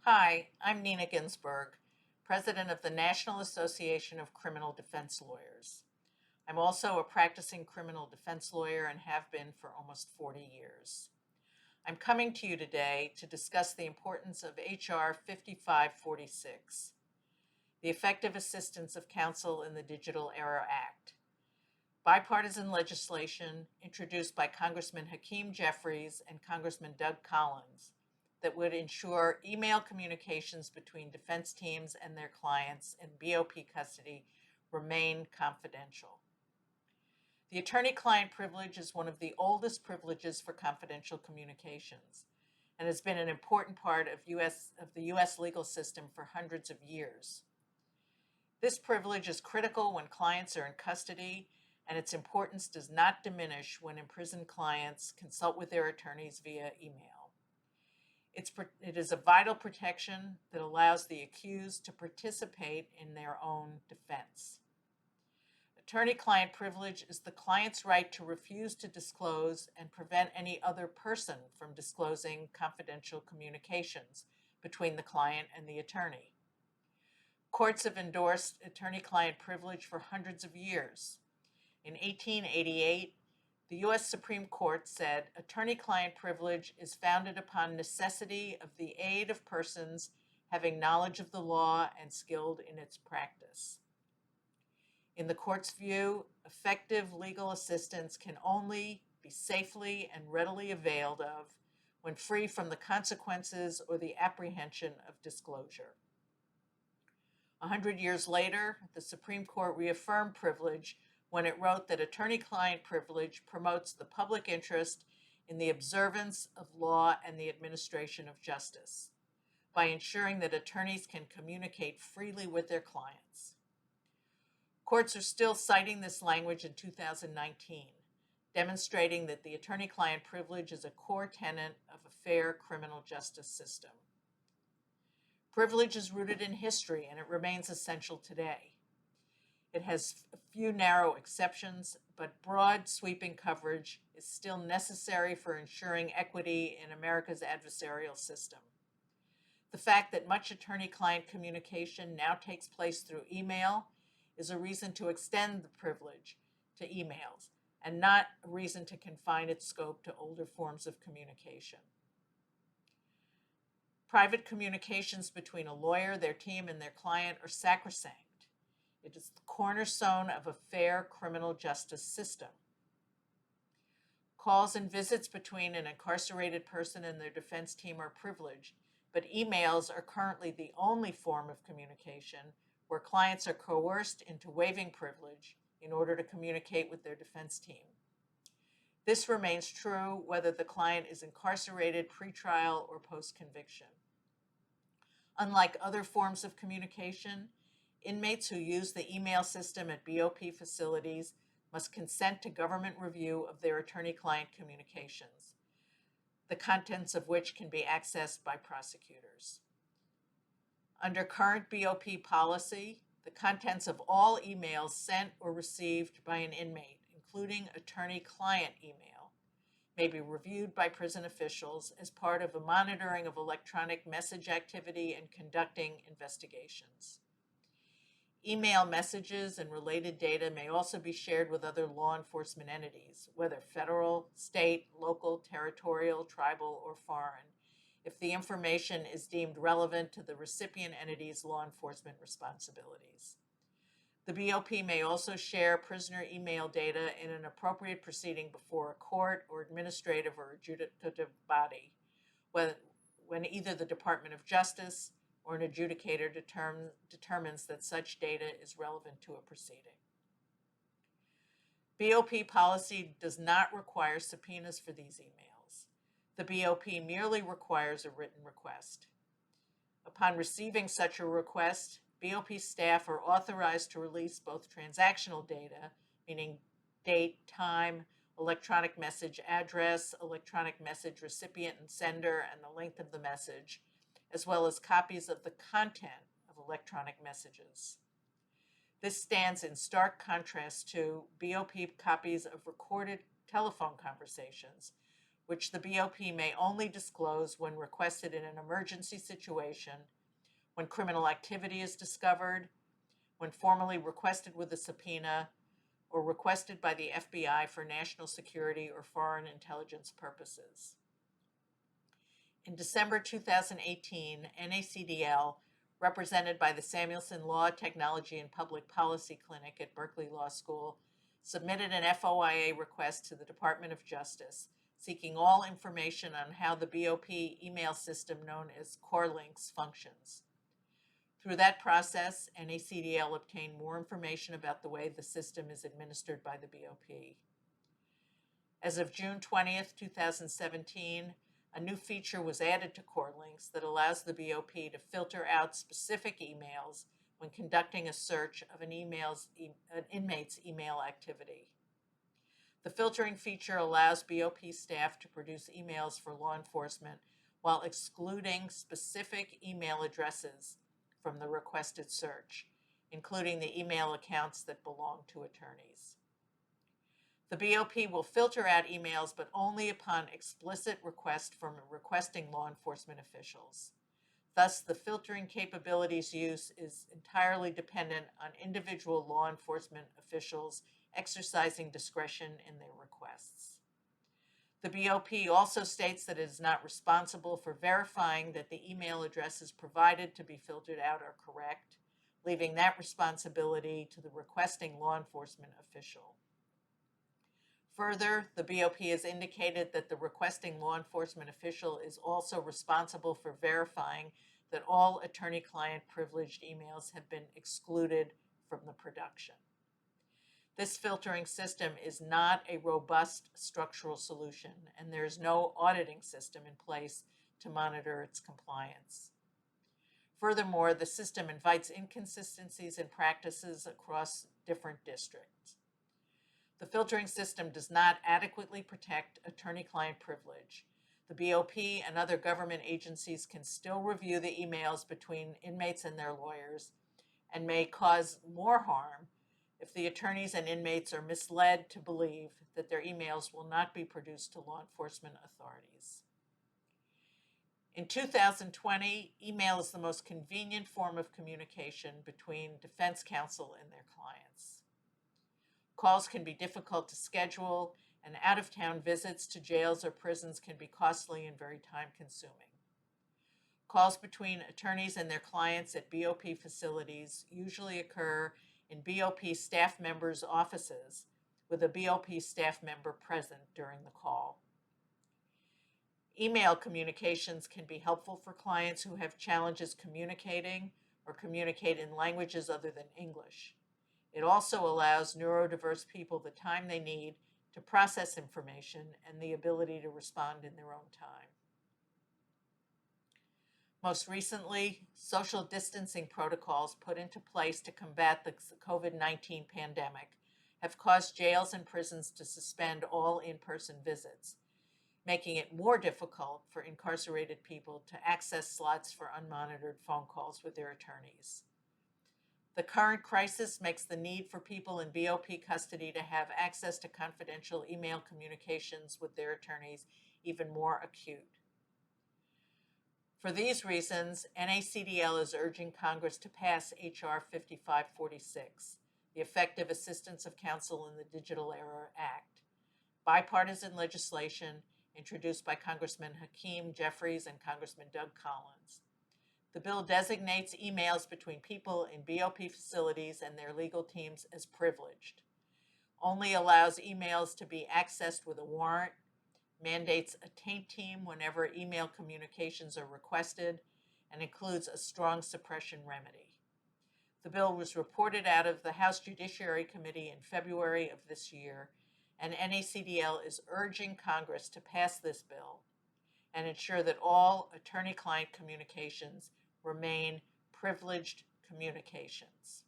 Hi, I'm Nina Ginsberg, President of the National Association of Criminal Defense Lawyers. I'm also a practicing criminal defense lawyer and have been for almost 40 years. I'm coming to you today to discuss the importance of H.R. 5546, the Effective Assistance of Counsel in the Digital Era Act, bipartisan legislation introduced by Congressman Hakeem Jeffries and Congressman Doug Collins that would ensure email communications between defense teams and their clients in BOP custody remain confidential. The attorney-client privilege is one of the oldest privileges for confidential communications and has been an important part of the U.S. legal system for hundreds of years. This privilege is critical when clients are in custody, and its importance does not diminish when imprisoned clients consult with their attorneys via email. It is a vital protection that allows the accused to participate in their own defense. Attorney-client privilege is the client's right to refuse to disclose and prevent any other person from disclosing confidential communications between the client and the attorney. Courts have endorsed attorney-client privilege for hundreds of years. In 1888, the U.S. Supreme Court said attorney-client privilege is founded upon necessity of the aid of persons having knowledge of the law and skilled in its practice. In the court's view, effective legal assistance can only be safely and readily availed of when free from the consequences or the apprehension of disclosure. 100 years later, the Supreme Court reaffirmed privilege when it wrote that attorney-client privilege promotes the public interest in the observance of law and the administration of justice by ensuring that attorneys can communicate freely with their clients. Courts are still citing this language in 2019, demonstrating that the attorney-client privilege is a core tenet of a fair criminal justice system. Privilege is rooted in history, and it remains essential today. It has a few narrow exceptions, but broad, sweeping coverage is still necessary for ensuring equity in America's adversarial system. The fact that much attorney-client communication now takes place through email is a reason to extend the privilege to emails, and not a reason to confine its scope to older forms of communication. Private communications between a lawyer, their team, and their client are sacrosanct. It is the cornerstone of a fair criminal justice system. Calls and visits between an incarcerated person and their defense team are privileged, but emails are currently the only form of communication where clients are coerced into waiving privilege in order to communicate with their defense team. This remains true whether the client is incarcerated pre-trial or post-conviction. Unlike other forms of communication, inmates who use the email system at BOP facilities must consent to government review of their attorney-client communications, the contents of which can be accessed by prosecutors. Under current BOP policy, the contents of all emails sent or received by an inmate, including attorney-client email, may be reviewed by prison officials as part of a monitoring of electronic message activity and conducting investigations. Email messages and related data may also be shared with other law enforcement entities, whether federal, state, local, territorial, tribal, or foreign, if the information is deemed relevant to the recipient entity's law enforcement responsibilities. The BOP may also share prisoner email data in an appropriate proceeding before a court or administrative or adjudicative body, when either the Department of Justice or an adjudicator determines that such data is relevant to a proceeding. BOP policy does not require subpoenas for these emails. The BOP merely requires a written request. Upon receiving such a request, BOP staff are authorized to release both transactional data, meaning date, time, electronic message address, electronic message recipient and sender, and the length of the message, as well as copies of the content of electronic messages. This stands in stark contrast to BOP copies of recorded telephone conversations, which the BOP may only disclose when requested in an emergency situation, when criminal activity is discovered, when formally requested with a subpoena, or requested by the FBI for national security or foreign intelligence purposes. In December 2018, NACDL, represented by the Samuelson Law, Technology, and Public Policy Clinic at Berkeley Law School, submitted an FOIA request to the Department of Justice, seeking all information on how the BOP email system known as Core Links functions. Through that process, NACDL obtained more information about the way the system is administered by the BOP. As of June 20th, 2017, a new feature was added to Core Links that allows the BOP to filter out specific emails when conducting a search of an inmate's email activity. The filtering feature allows BOP staff to produce emails for law enforcement while excluding specific email addresses from the requested search, including the email accounts that belong to attorneys. The BOP will filter out emails, but only upon explicit request from requesting law enforcement officials. Thus, the filtering capabilities use is entirely dependent on individual law enforcement officials exercising discretion in their requests. The BOP also states that it is not responsible for verifying that the email addresses provided to be filtered out are correct, leaving that responsibility to the requesting law enforcement official. Further, the BOP has indicated that the requesting law enforcement official is also responsible for verifying that all attorney-client privileged emails have been excluded from the production. This filtering system is not a robust structural solution, and there is no auditing system in place to monitor its compliance. Furthermore, the system invites inconsistencies in practices across different districts. The filtering system does not adequately protect attorney-client privilege. The BOP and other government agencies can still review the emails between inmates and their lawyers and may cause more harm if the attorneys and inmates are misled to believe that their emails will not be produced to law enforcement authorities. In 2020, email is the most convenient form of communication between defense counsel and their clients. Calls can be difficult to schedule, and out-of-town visits to jails or prisons can be costly and very time-consuming. Calls between attorneys and their clients at BOP facilities usually occur in BOP staff members' offices, with a BOP staff member present during the call. Email communications can be helpful for clients who have challenges communicating or communicate in languages other than English. It also allows neurodiverse people the time they need to process information and the ability to respond in their own time. Most recently, social distancing protocols put into place to combat the COVID-19 pandemic have caused jails and prisons to suspend all in-person visits, making it more difficult for incarcerated people to access slots for unmonitored phone calls with their attorneys. The current crisis makes the need for people in BOP custody to have access to confidential email communications with their attorneys even more acute. For these reasons, NACDL is urging Congress to pass H.R. 5546, the Effective Assistance of Counsel in the Digital Era Act, bipartisan legislation introduced by Congressman Hakeem Jeffries and Congressman Doug Collins. The bill designates emails between people in BOP facilities and their legal teams as privileged, only allows emails to be accessed with a warrant, mandates a taint team whenever email communications are requested, and includes a strong suppression remedy. The bill was reported out of the House Judiciary Committee in February of this year, and NACDL is urging Congress to pass this bill and ensure that all attorney-client communications remain privileged communications.